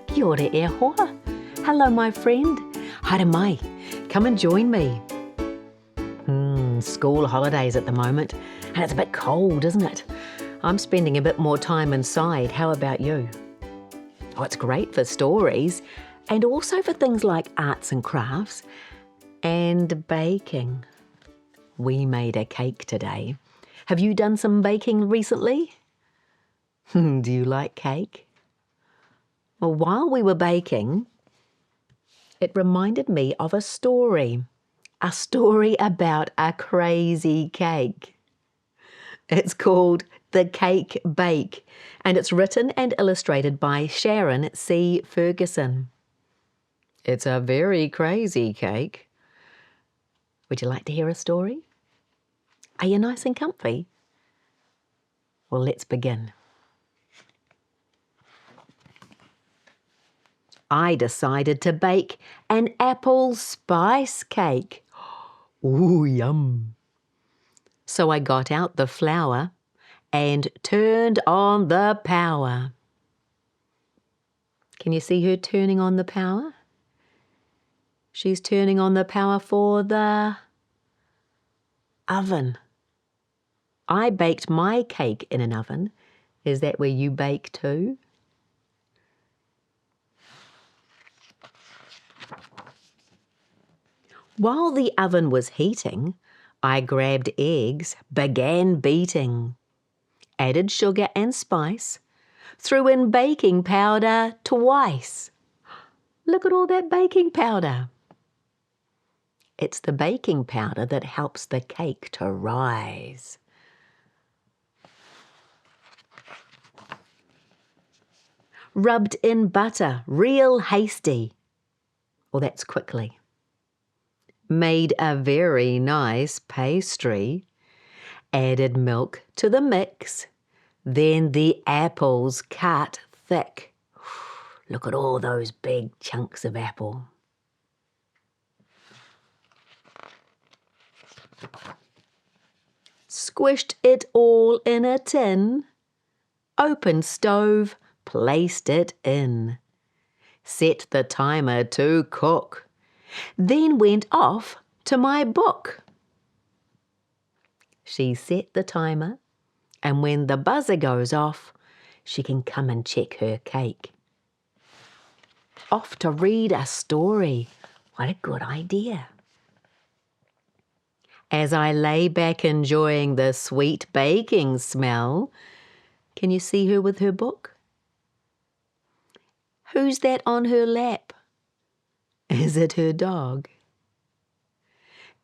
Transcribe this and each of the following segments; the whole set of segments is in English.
Kia ora e hoa. Hello, my friend. Haere mai. Come and join me. School holidays at the moment, and it's a bit cold, isn't it? I'm spending a bit more time inside. How about you? Oh, it's great for stories and also for things like arts and crafts and baking. We made a cake today. Have you done some baking recently? Do you like cake? Well, while we were baking, it reminded me of a story about a crazy cake. It's called The Cake Bake, and it's written and illustrated by Sharon C. Fergusson. It's a very crazy cake. Would you like to hear a story? Are you nice and comfy? Well, let's begin. I decided to bake an apple spice cake. Ooh, yum. So I got out the flour and turned on the power. Can you see her turning on the power? She's turning on the power for the oven. I baked my cake in an oven. Is that where you bake too? While the oven was heating, I grabbed eggs, began beating, added sugar and spice, threw in baking powder twice. Look at all that baking powder. It's the baking powder that helps the cake to rise. Rubbed in butter, real hasty. Well, that's quickly. Made a very nice pastry. Added milk to the mix. Then the apples cut thick. Look at all those big chunks of apple. Squished it all in a tin. Opened stove, placed it in. Set the timer to cook. Then went off to my book. She set the timer, and when the buzzer goes off, she can come and check her cake. Off to read a story. What a good idea. As I lay back enjoying the sweet baking smell, can you see her with her book? Who's that on her lap? Is it her dog?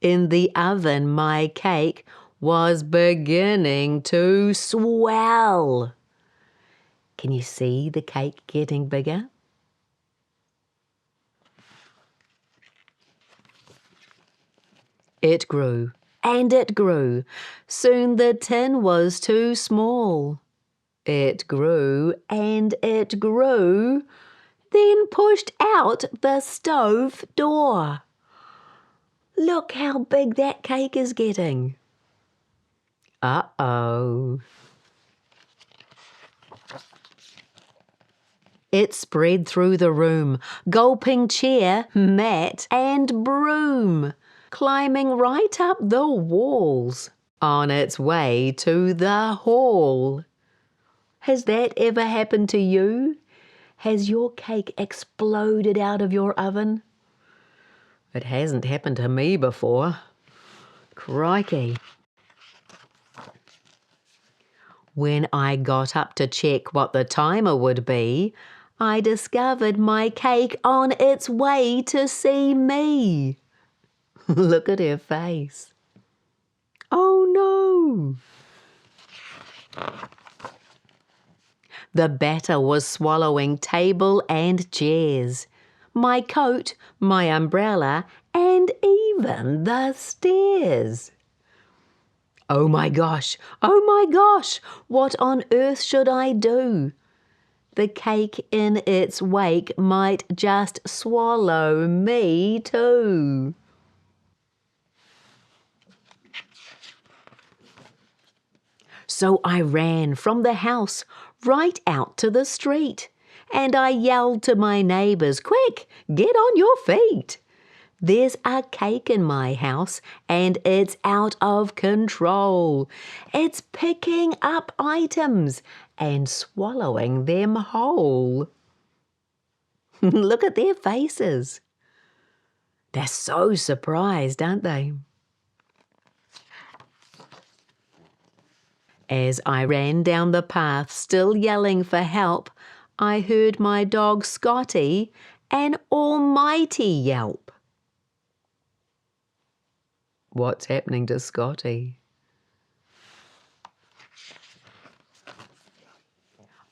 In the oven, my cake was beginning to swell. Can you see the cake getting bigger? It grew and it grew. Soon the tin was too small. It grew and it grew, then pushed out the stove door. Look how big that cake is getting. Uh-oh. It spread through the room, gulping chair, mat and broom, climbing right up the walls, on its way to the hall. Has that ever happened to you? Has your cake exploded out of your oven? It hasn't happened to me before. Crikey. When I got up to check what the timer would be, I discovered my cake on its way to see me. Look at her face. Oh no! The batter was swallowing table and chairs, my coat, my umbrella, and even the stairs. Oh my gosh, what on earth should I do? The cake in its wake might just swallow me too. So I ran from the house right out to the street and I yelled to my neighbours, "Quick, get on your feet! There's a cake in my house and it's out of control. It's picking up items and swallowing them whole." Look at their faces. They're so surprised, aren't they? As I ran down the path, still yelling for help, I heard my dog Scotty an almighty yelp. What's happening to Scotty?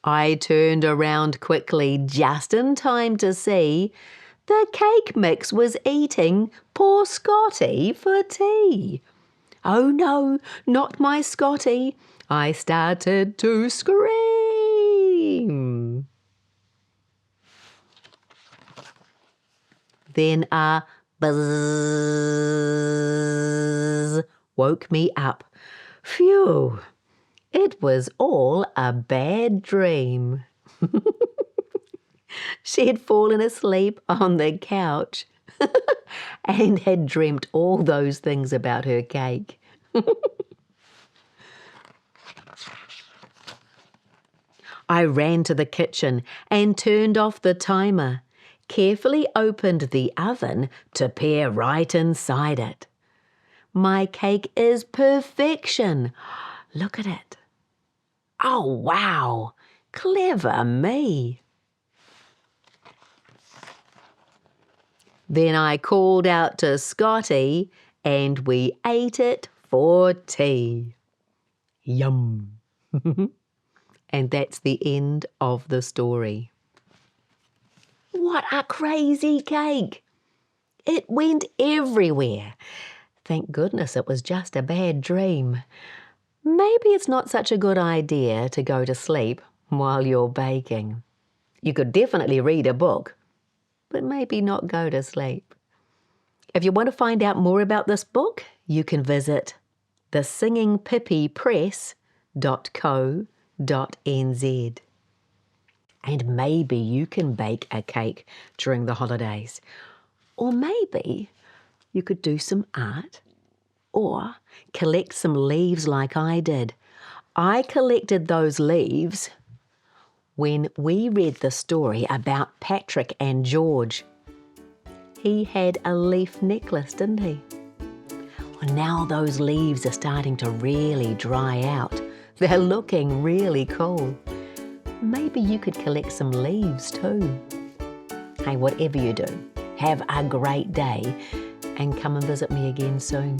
I turned around quickly just in time to see the cake mix was eating poor Scotty for tea. Oh no, not my Scotty. I started to scream. Then a buzz woke me up. Phew, it was all a bad dream. She had fallen asleep on the couch and had dreamt all those things about her cake. I ran to the kitchen and turned off the timer, carefully opened the oven to peer right inside it. My cake is perfection. Look at it. Oh, wow. Clever me. Then I called out to Scotty and we ate it for tea. Yum. And that's the end of the story. What a crazy cake! It went everywhere. Thank goodness it was just a bad dream. Maybe it's not such a good idea to go to sleep while you're baking. You could definitely read a book, but maybe not go to sleep. If you want to find out more about this book, you can visit thesingingpipipress.co.nz. And maybe you can bake a cake during the holidays. Or maybe you could do some art or collect some leaves like I did. I collected those leaves when we read the story about Patrick and George. He had a leaf necklace, didn't he? Well, now those leaves are starting to really dry out. They're looking really cool. Maybe you could collect some leaves too. Hey, whatever you do, have a great day and come and visit me again soon.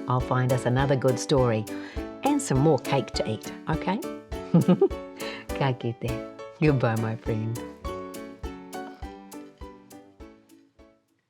I'll find us another good story and some more cake to eat, okay? Ka kite. Goodbye, my friend.